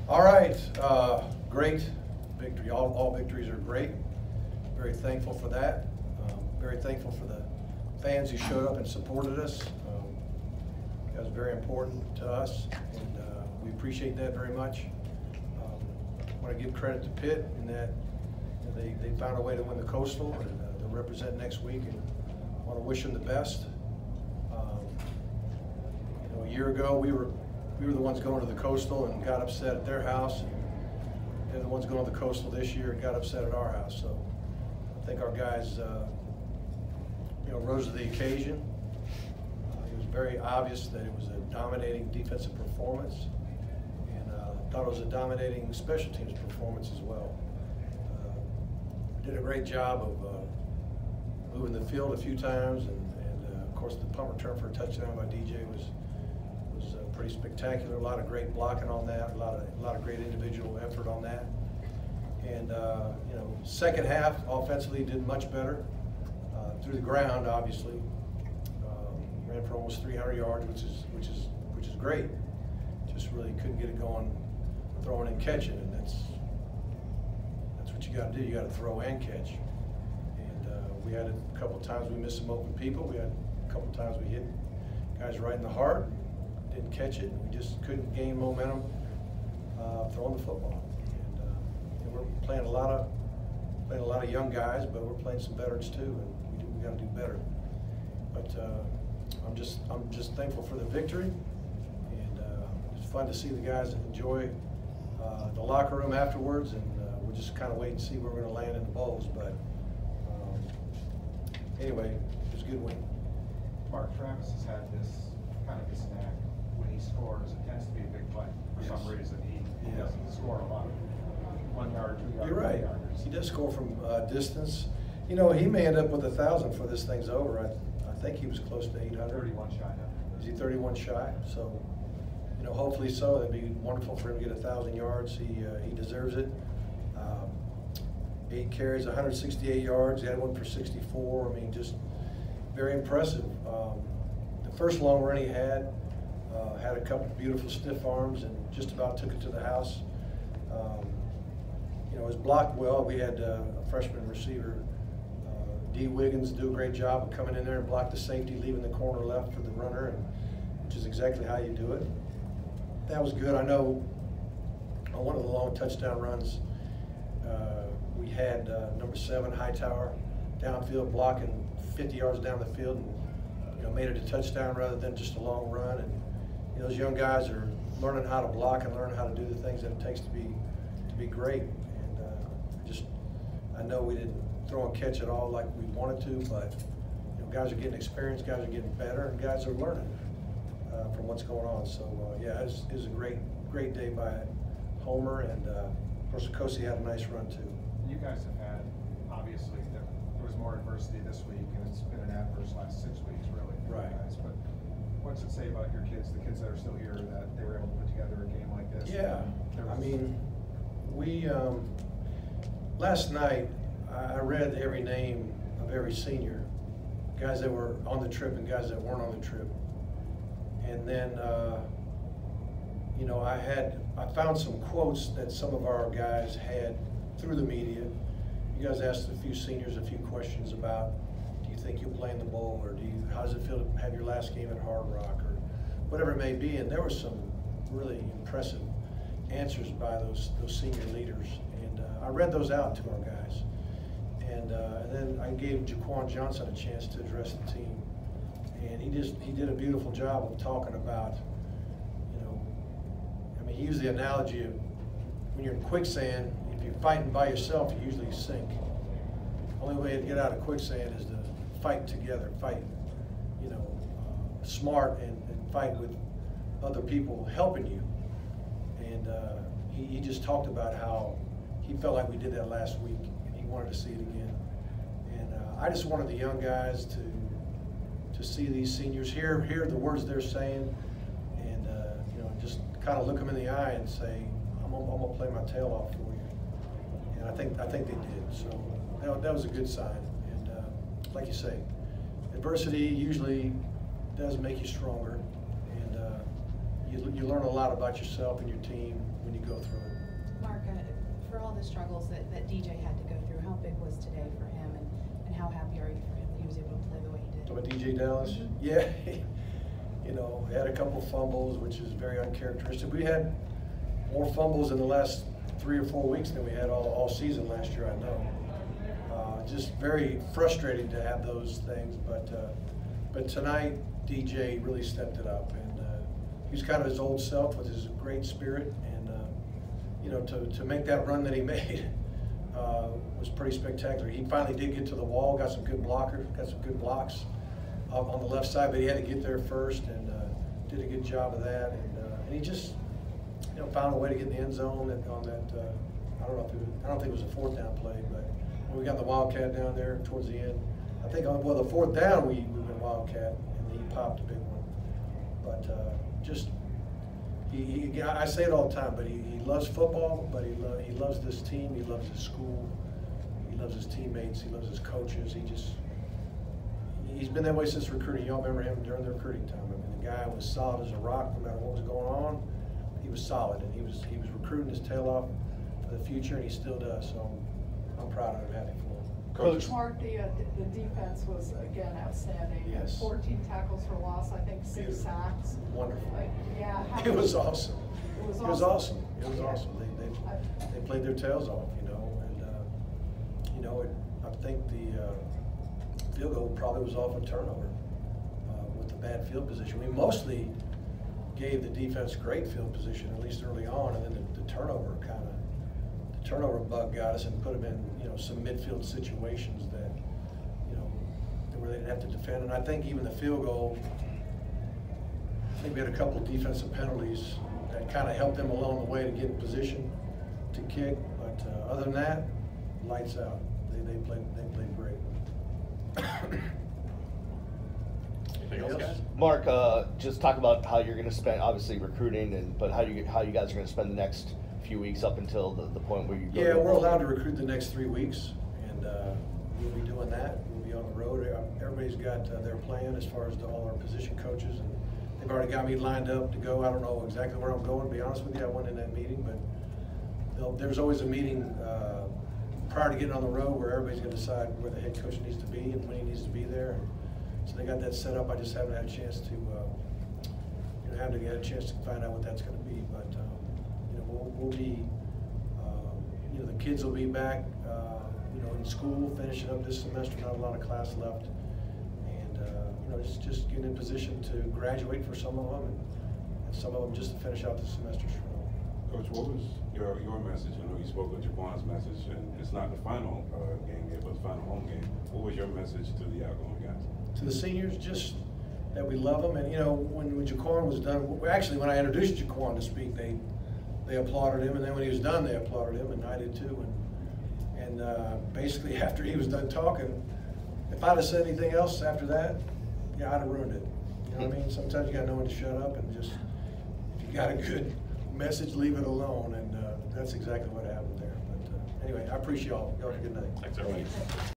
All right, great victory. All victories are great. Very thankful for that. Very thankful for the fans who showed up and supported us. That was very important to us, and we appreciate that very much. I want to give credit to Pitt in that they found a way to win the Coastal, and they'll represent next week, and I want to wish them the best. A year ago, we were the ones going to the Coastal and got upset at their house, and they're the ones going to the Coastal this year and got upset at our house. So I think our guys, rose to the occasion. It was very obvious that it was a dominating defensive performance, and I thought it was a dominating special teams performance as well. Did a great job of moving the field a few times, and of course the punt return for a touchdown by DJ was pretty spectacular. A lot of great blocking on that, a lot of great individual effort on that. And second half offensively did much better through the ground. Obviously, ran for almost 300 yards, which is great. Just really couldn't get it going, throwing and catching, and that's what you got to do. You got to throw and catch. And we had a couple times we missed some open people. We had a couple times we hit guys right in the heart. Didn't catch it. We just couldn't gain momentum throwing the football. And we're playing a lot of young guys, but we're playing some veterans too, and we got to do better. But I'm just thankful for the victory, and it's fun to see the guys enjoy the locker room afterwards, and we'll just kind of wait and see where we're going to land in the bowls. But anyway, it was a good win. Mark, Travis has had this kind of a snack. When he scores, it tends to be a big play for some reason. He doesn't score a lot of 1 yard, 2 yard. You're right. Yarders. He does score from distance. He may end up with 1,000 before this thing's over. I think he was close to 800. 31 shy now. Is he 31 shy? So, hopefully so. That'd be wonderful for him to get 1,000 yards. He deserves it. 8 carries, 168 yards. He had one for 64. I mean, just very impressive. The first long run he had a couple of beautiful stiff arms and just about took it to the house. It was blocked well. We had a freshman receiver, D. Wiggins, do a great job of coming in there and block the safety, leaving the corner left for the runner, which is exactly how you do it. That was good. I know on one of the long touchdown runs, we had number 7, Hightower, downfield blocking 50 yards down the field, and made it a touchdown rather than just a long run. And those young guys are learning how to block and learning how to do the things that it takes to be great. And I know we didn't throw and catch it all like we wanted to, but guys are getting experience, guys are getting better, and guys are learning from what's going on. So yeah, it was a great day by Homer, and of course Kosi had a nice run too. You guys have had, obviously, there was more adversity this week, and it's been an adverse last 6 weeks, really, for you guys. But what's it say about your kids, the kids that are still here, that they were able to put together a game like this? Yeah, I mean, we last night I read every name of every senior, guys that were on the trip and guys that weren't on the trip, and then I found some quotes that some of our guys had through the media. You guys asked a few seniors a few questions about, do you think you'll play in the bowl, or how does it feel to have your last game at Hard Rock, or whatever it may be? And there were some really impressive answers by those senior leaders, and I read those out to our guys. And then I gave Jaquan Johnson a chance to address the team, and he did a beautiful job of talking about, he used the analogy of when you're in quicksand, if you're fighting by yourself, you usually sink. The only way to get out of quicksand is to fight together, fight, smart, and fight with other people helping you. And he just talked about how he felt like we did that last week, and he wanted to see it again. And I just wanted the young guys to see these seniors, hear the words they're saying, and just kind of look them in the eye and say, I'm gonna play my tail off for you. And I think they did. So that was a good sign. And like you say, adversity usually does make you stronger. And you learn a lot about yourself and your team when you go through it. Mark, for all the struggles that DJ had to go through, how big was today for him, and how happy are you for him that he was able to play the way he did? About DJ Dallas? Mm-hmm. Yeah, you know, he had a couple fumbles, which is very uncharacteristic. We had more fumbles in the last 3 or 4 weeks than we had all season last year, I know. Just very frustrating to have those things, but tonight DJ really stepped it up, and he was kind of his old self with his great spirit, and you know, to make that run that he made was pretty spectacular. He finally did get to the wall, got some good blocks on the left side, but he had to get there first, and did a good job of that, and he just, you know, found a way to get in the end zone on that. I don't think it was a 4th down play, but when we got the Wildcat down there towards the end, I think on the 4th down we went Wildcat, and he popped a big one. But just I say it all the time, but he loves football, but he loves this team, he loves his school, he loves his teammates, he loves his coaches. He's been that way since recruiting. Y'all remember him during the recruiting time. I mean, the guy was solid as a rock no matter what was going on. He was solid, and he was recruiting his tail off for the future, and he still does. So I'm proud of him, happy for him. Coach Mark, the defense was again outstanding. Yes. 14 tackles for loss, I think 6 sacks. Wonderful. Yeah. It was awesome. It was awesome. It was Yeah. awesome. They played their tails off, you know, and you know, I think the field goal probably was off a turnover with the bad field position. We mostly gave the defense great field position, at least early on, and then the turnover bug got us and put them in, you know, some midfield situations that, you know, where they didn't have to defend. And I think even the field goal, I think we had a couple of defensive penalties that kind of helped them along the way to get in position to kick. But other than that, lights out. They played great. Anything else, guys? Mark, just talk about how you're going to spend, obviously recruiting, but how you guys are going to spend the next few weeks up until the point where you go. Yeah, we're allowed to recruit the next 3 weeks, and we'll be doing that. We'll be on the road. Everybody's got their plan as far as all our position coaches, and they've already got me lined up to go. I don't know exactly where I'm going, to be honest with you. I went in that meeting, but there's always a meeting prior to getting on the road where everybody's going to decide where the head coach needs to be and when he needs to be there. So they got that set up. I just haven't had a chance to, get a chance to find out what that's going to be. But you know, we'll be, you know, the kids will be back, you know, in school, finishing up this semester. Not a lot of class left, and you know, just getting in position to graduate for some of them, and some of them just to finish out the semester strong. Coach, what was your message? I know you spoke of Jaquan's message, and it's not the final game yet, but it's the final home game. What was your message to the outgoing guys? To the seniors, just that we love them, and you know, when Jaquan was done, actually when I introduced Jaquan to speak, they applauded him, and then when he was done, they applauded him, and I did too. And basically after he was done talking, if I'd have said anything else after that, yeah, I'd have ruined it. You know what I mean? Sometimes you gotta know when to shut up, and just, if you got a good message, leave it alone, and that's exactly what happened there. But anyway, I appreciate y'all. Y'all have a good night. Thanks, everybody.